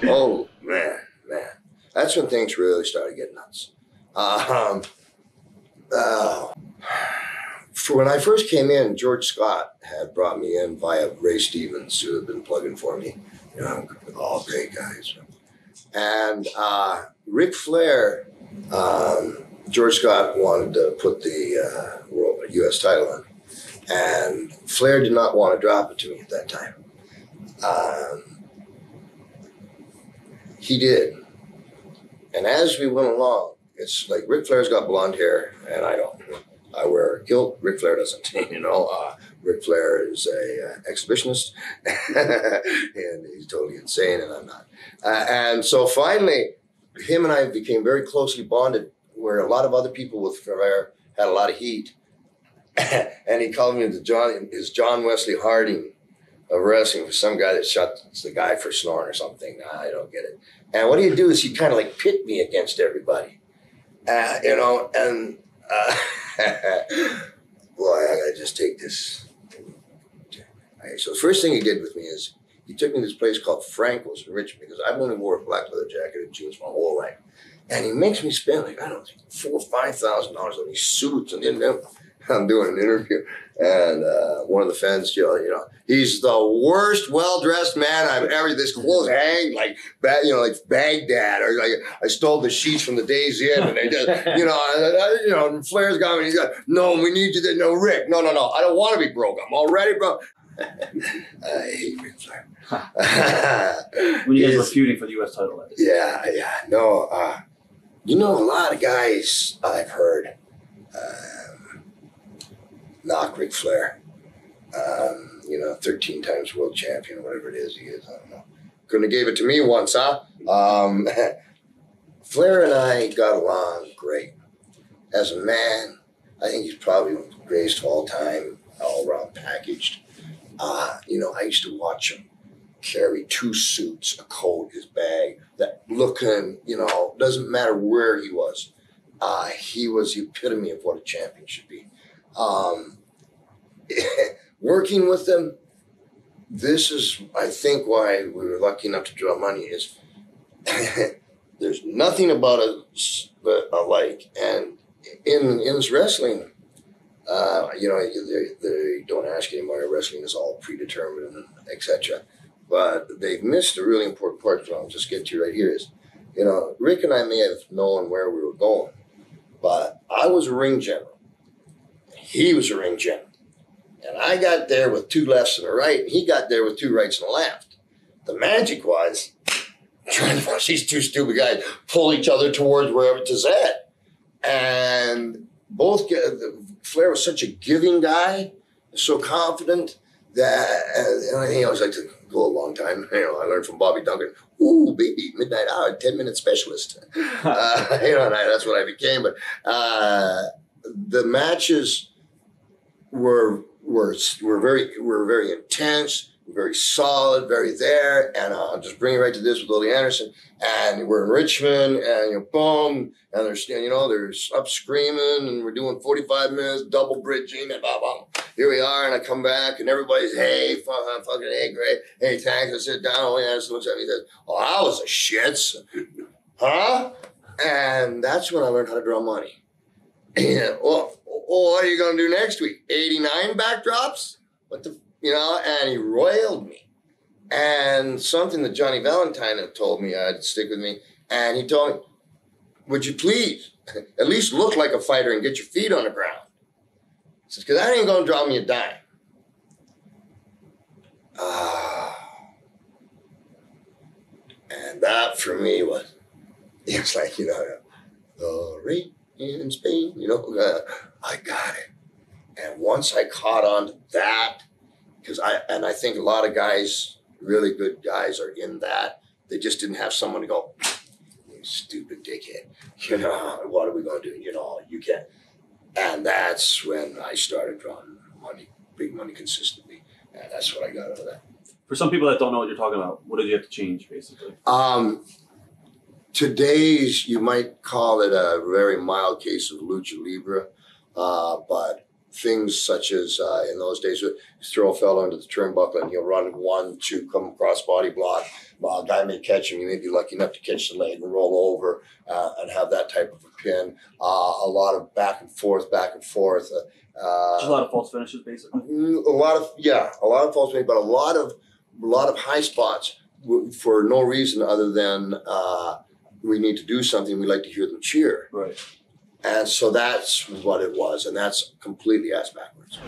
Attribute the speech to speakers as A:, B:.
A: Oh, man. That's when things really started getting nuts. For when I first came in, George Scott had brought me in via Ray Stevens, who had been plugging for me. You know, all great guys. And Ric Flair, George Scott wanted to put the U.S. title on. And Flair did not want to drop it to me at that time. He did. And as we went along, it's like Ric Flair's got blonde hair, and I don't. I wear a kilt. Ric Flair doesn't. You know, Ric Flair is a exhibitionist, and he's totally insane, and I'm not. And so finally, him and I became very closely bonded, where a lot of other people with Flair had a lot of heat. And he called me his John Wesley Harding of wrestling, for some guy that shot the guy for snoring or something. I don't get it. And what he'd do is he'd kind of like pit me against everybody, you know, and boy, I gotta just take this. Right, so the first thing he did with me is he took me to this place called Frankel's in Richmond, because I've only wore a black leather jacket and jeans my whole life. And he makes me spend like, I don't know, $4,000 or $5,000 on these suits, and then I'm doing an interview, and one of the fans, you know, he's the worst well-dressed man I've ever. This clothes hang like Baghdad, or like I stole the sheets from the Days Inn, and they just, you know, and Flair's got me. He's got, no, we need you to, no, Rick, no, I don't want to be broke. I'm already broke. I hate Ric Flair.
B: When you guys were feuding for the U.S. title,
A: yeah, no, you know, a lot of guys I've heard. Knock Ric Flair, you know, 13 times world champion, whatever it is he is, I don't know. Couldn't have gave it to me once, huh? Flair and I got along great. As a man, I think he's probably the greatest of all time, all around packaged. You know, I used to watch him carry 2 suits, a coat, his bag, that looking, you know, doesn't matter where he was. He was the epitome of what a champion should be. Working with them, this is, I think, why we were lucky enough to draw money, is there's nothing about us alike. And in this wrestling, you know, they don't ask anymore. Wrestling is all predetermined, etc. But they've missed a really important part, which I'll just get to right here, is, you know, Rick and I may have known where we were going, but I was a ring general. He was a ring general. And I got there with 2 lefts and a right, and he got there with 2 rights and a left. The magic was trying to watch these 2 stupid guys pull each other towards wherever it's at. And Flair was such a giving guy, so confident, that, and he always liked to go a long time. You know, I learned from Bobby Duncan, ooh, baby, midnight hour, 10-minute specialist. You know, and that's what I became. But the matches were very intense, very solid, very there. And I'll just bring it right to this with Willie Anderson. And we're in Richmond, and, you know, boom, and there's up screaming, and we're doing 45 minutes, double bridging, and blah, blah. Here we are, and I come back, and everybody's, hey, fucking, hey, great. Hey, thanks. I sit down. Willie Anderson looks at me and says, oh, that was a shits. Huh? And that's when I learned how to draw money. Yeah, well, what are you going to do next week? 89 backdrops? What the, you know, and he roiled me. And something that Johnny Valentine had told me I'd stick with me. And he told me, would you please at least look like a fighter and get your feet on the ground? He says, because that ain't going to draw me a dime. And that for me was, it's like, you know, the rate in Spain, you know, I got it. And once I caught on to that, because I think a lot of guys, really good guys, are in that. They just didn't have someone to go, you stupid dickhead, you know, what are we going to do? You know, you can't. And that's when I started drawing money, big money consistently. And that's what I got out of that.
B: For some people that don't know what you're talking about, what did you have to change, basically?
A: Today's, you might call it a very mild case of lucha libre, but things such as in those days, you throw a fella into the turnbuckle and he'll run 1-2, come across body block. A guy may catch him. You may be lucky enough to catch the leg and roll over and have that type of a pin. A lot of back and forth.
B: Just a lot of false finishes, basically.
A: A lot of false finishes, but a lot of high spots for no reason other than we need to do something. We like to hear them cheer.
B: Right.
A: And so that's what it was, and that's completely ass backwards.